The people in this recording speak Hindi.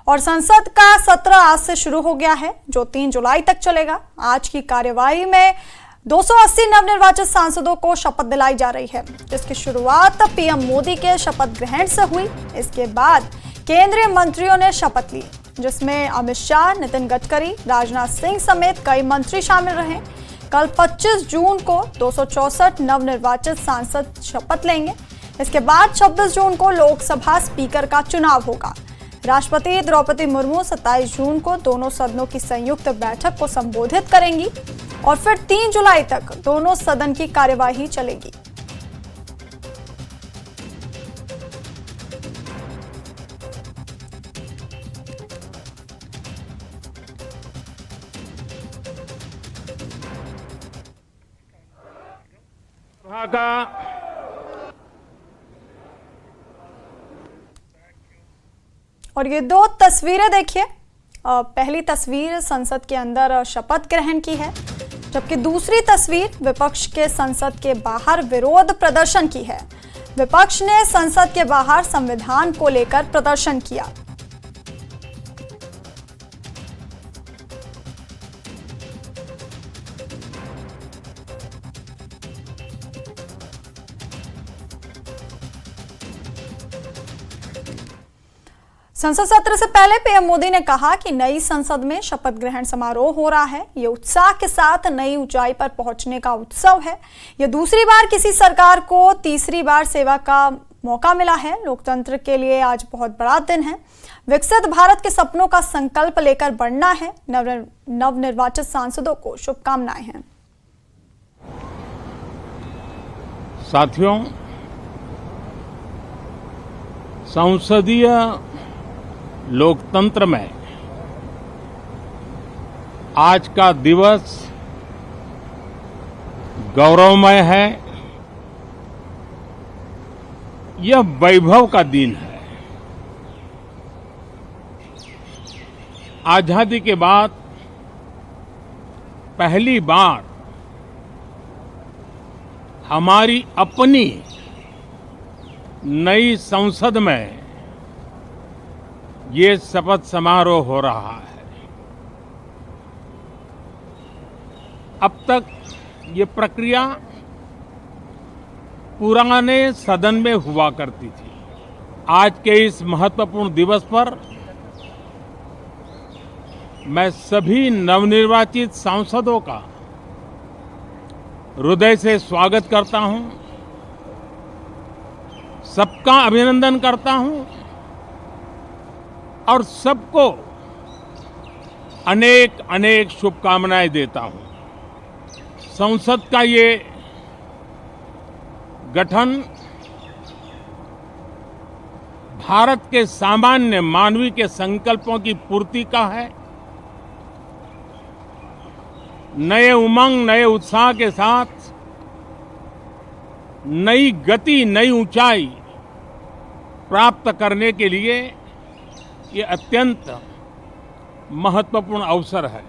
और संसद का सत्र आज से शुरू हो गया है, जो 3 जुलाई तक चलेगा। आज की कार्यवाही में 280 नवनिर्वाचित सांसदों को शपथ दिलाई जा रही है, जिसकी शुरुआत पीएम मोदी के शपथ ग्रहण से हुई। इसके बाद केंद्रीय मंत्रियों ने शपथ ली, जिसमें अमित शाह, नितिन गडकरी, राजनाथ सिंह समेत कई मंत्री शामिल रहे। कल 25 जून को 264 नवनिर्वाचित सांसद शपथ लेंगे। इसके बाद 26 जून को लोकसभा स्पीकर का चुनाव होगा। राष्ट्रपति द्रौपदी मुर्मू 27 जून को दोनों सदनों की संयुक्त बैठक को संबोधित करेंगी और फिर 3 जुलाई तक दोनों सदन की कार्यवाही चलेगी। और ये 2 तस्वीरें देखिए। पहली तस्वीर संसद के अंदर शपथ ग्रहण की है, जबकि दूसरी तस्वीर विपक्ष के संसद के बाहर विरोध प्रदर्शन की है। विपक्ष ने संसद के बाहर संविधान को लेकर प्रदर्शन किया। संसद सत्र से पहले पीएम मोदी ने कहा कि नई संसद में शपथ ग्रहण समारोह हो रहा है। ये उत्साह के साथ नई ऊंचाई पर पहुंचने का उत्सव है। यह दूसरी बार किसी सरकार को तीसरी बार सेवा का मौका मिला है। लोकतंत्र के लिए आज बहुत बड़ा दिन है। विकसित भारत के सपनों का संकल्प लेकर बढ़ना है। नवनिर्वाचित सांसदों को शुभकामनाएं हैं। साथियों, संसदीय लोकतंत्र में आज का दिवस गौरवमय है। यह वैभव का दिन है। आजादी के बाद पहली बार हमारी अपनी नई संसद में ये शपथ समारोह हो रहा है। अब तक ये प्रक्रिया पुराने सदन में हुआ करती थी। आज के इस महत्वपूर्ण दिवस पर मैं सभी नवनिर्वाचित सांसदों का हृदय से स्वागत करता हूं, सबका अभिनंदन करता हूं और सबको अनेक अनेक शुभकामनाएं देता हूं। संसद का ये गठन भारत के सामान्य मानवीय के संकल्पों की पूर्ति का है। नए उमंग, नए उत्साह के साथ नई गति, नई ऊंचाई प्राप्त करने के लिए ये अत्यंत महत्वपूर्ण अवसर है।